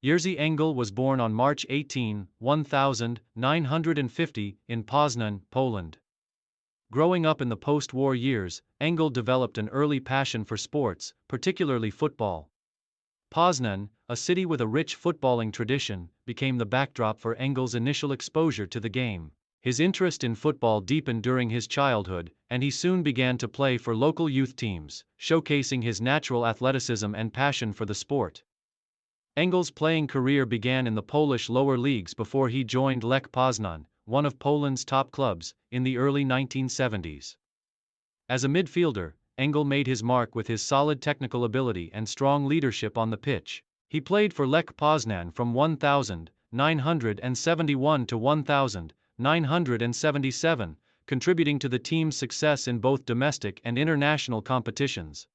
Jerzy Engel was born on March 18, 1950, in Poznan, Poland. Growing up in the post-war years, Engel developed an early passion for sports, particularly football. Poznan, a city with a rich footballing tradition, became the backdrop for Engel's initial exposure to the game. His interest in football deepened during his childhood, and he soon began to play for local youth teams, showcasing his natural athleticism and passion for the sport. Engel's playing career began in the Polish lower leagues before he joined Lech Poznan, one of Poland's top clubs, in the early 1970s. As a midfielder, Engel made his mark with his solid technical ability and strong leadership on the pitch. He played for Lech Poznan from 1971 to 1977, contributing to the team's success in both domestic and international competitions.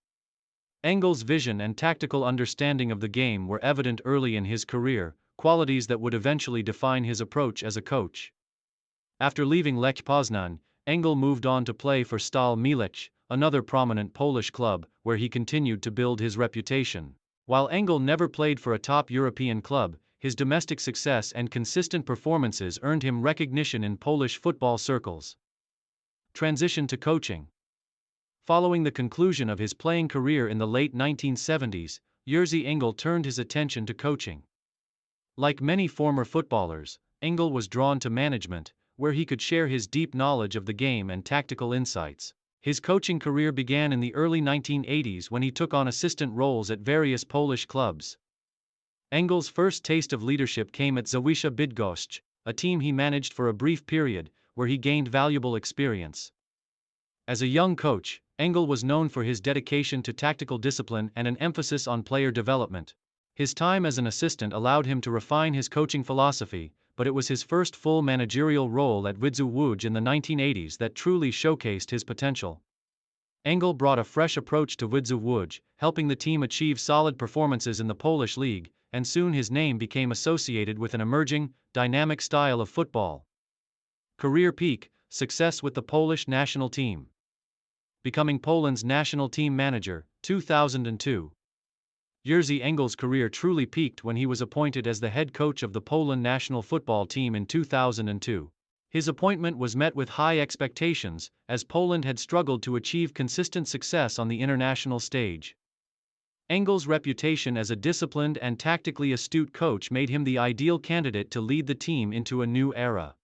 Engel's vision and tactical understanding of the game were evident early in his career, qualities that would eventually define his approach as a coach. After leaving Lech Poznan, Engel moved on to play for Stal Mielec, another prominent Polish club, where he continued to build his reputation. While Engel never played for a top European club, his domestic success and consistent performances earned him recognition in Polish football circles. Transition to coaching. Following the conclusion of his playing career in the late 1970s, Jerzy Engel turned his attention to coaching. Like many former footballers, Engel was drawn to management, where he could share his deep knowledge of the game and tactical insights. His coaching career began in the early 1980s when he took on assistant roles at various Polish clubs. Engel's first taste of leadership came at Zawisza Bydgoszcz, a team he managed for a brief period, where he gained valuable experience. As a young coach, Engel was known for his dedication to tactical discipline and an emphasis on player development. His time as an assistant allowed him to refine his coaching philosophy, but it was his first full managerial role at Widzew Łódź in the 1980s that truly showcased his potential. Engel brought a fresh approach to Widzew Łódź, helping the team achieve solid performances in the Polish league, and soon his name became associated with an emerging, dynamic style of football. Career peak: success with the Polish national team. Becoming Poland's national team manager, 2002. Jerzy Engel's career truly peaked when he was appointed as the head coach of the Poland national football team in 2002. His appointment was met with high expectations, as Poland had struggled to achieve consistent success on the international stage. Engel's reputation as a disciplined and tactically astute coach made him the ideal candidate to lead the team into a new era.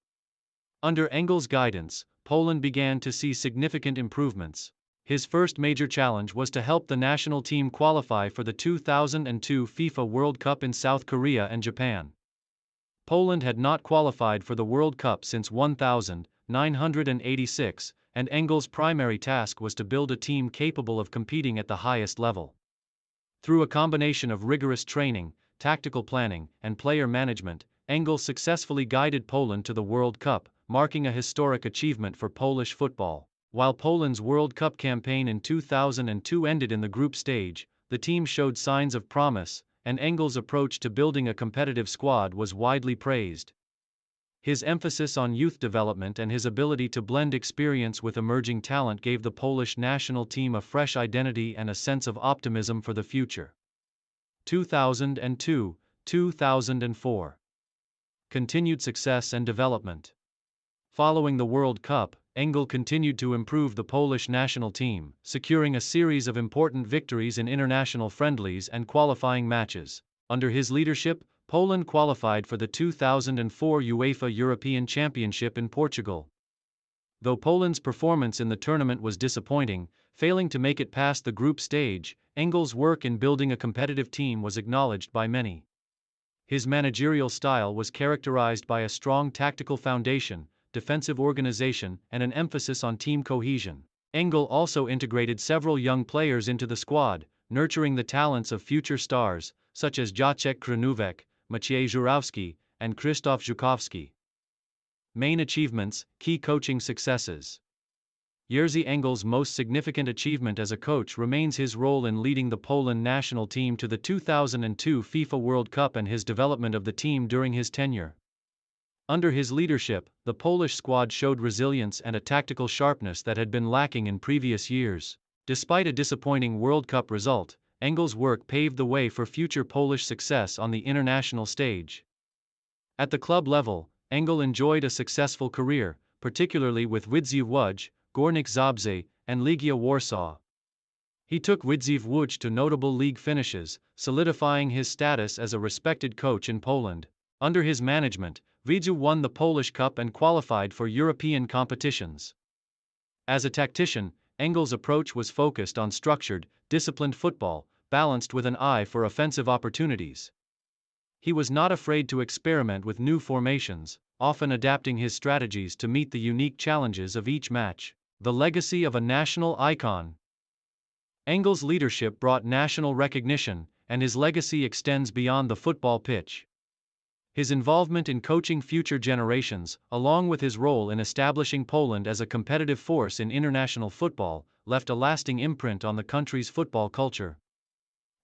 Under Engel's guidance, Poland began to see significant improvements. His first major challenge was to help the national team qualify for the 2002 FIFA World Cup in South Korea and Japan. Poland had not qualified for the World Cup since 1986, and Engel's primary task was to build a team capable of competing at the highest level. Through a combination of rigorous training, tactical planning, and player management, Engel successfully guided Poland to the World Cup, marking a historic achievement for Polish football. While Poland's World Cup campaign in 2002 ended in the group stage, the team showed signs of promise, and Engel's approach to building a competitive squad was widely praised. His emphasis on youth development and his ability to blend experience with emerging talent gave the Polish national team a fresh identity and a sense of optimism for the future. 2002-2004. Continued success and development. Following the World Cup, Engel continued to improve the Polish national team, securing a series of important victories in international friendlies and qualifying matches. Under his leadership, Poland qualified for the 2004 UEFA European Championship in Portugal. Though Poland's performance in the tournament was disappointing, failing to make it past the group stage, Engel's work in building a competitive team was acknowledged by many. His managerial style was characterized by a strong tactical foundation, defensive organization, and an emphasis on team cohesion. Engel also integrated several young players into the squad, nurturing the talents of future stars, such as Jacek Krynówek, Maciej Żurawski, and Krzysztof Żukowski. Main achievements, key coaching successes. Jerzy Engel's most significant achievement as a coach remains his role in leading the Poland national team to the 2002 FIFA World Cup and his development of the team during his tenure. Under his leadership, the Polish squad showed resilience and a tactical sharpness that had been lacking in previous years. Despite a disappointing World Cup result, Engel's work paved the way for future Polish success on the international stage. At the club level, Engel enjoyed a successful career, particularly with Widzów Łódź, Górnik Zabrze, and Legia Warsaw. He took Widzów Łódź to notable league finishes, solidifying his status as a respected coach in Poland. Under his management, Widzów won the Polish Cup and qualified for European competitions. As a tactician, Engel's approach was focused on structured, disciplined football, balanced with an eye for offensive opportunities. He was not afraid to experiment with new formations, often adapting his strategies to meet the unique challenges of each match. The legacy of a national icon. Engel's leadership brought national recognition, and his legacy extends beyond the football pitch. His involvement in coaching future generations, along with his role in establishing Poland as a competitive force in international football, left a lasting imprint on the country's football culture.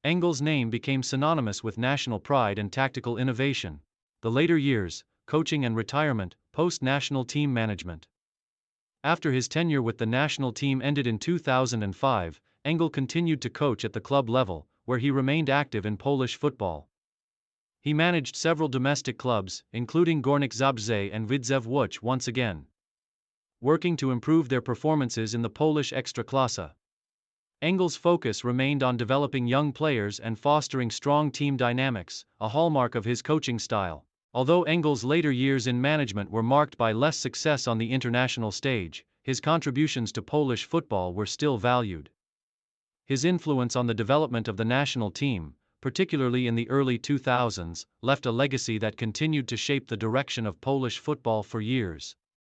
Engel's name became synonymous with national pride and tactical innovation. The later years, coaching and retirement, post-national team management. After his tenure with the national team ended in 2005, Engel continued to coach at the club level, where he remained active in Polish football. He managed several domestic clubs, including Górnik Zabrze and Widzów Łódź once again, working to improve their performances in the Polish Ekstraklasa. Engel's focus remained on developing young players and fostering strong team dynamics, a hallmark of his coaching style. Although Engel's later years in management were marked by less success on the international stage, his contributions to Polish football were still valued. His influence on the development of the national team, particularly in the early 2000s, left a legacy that continued to shape the direction of Polish football for years.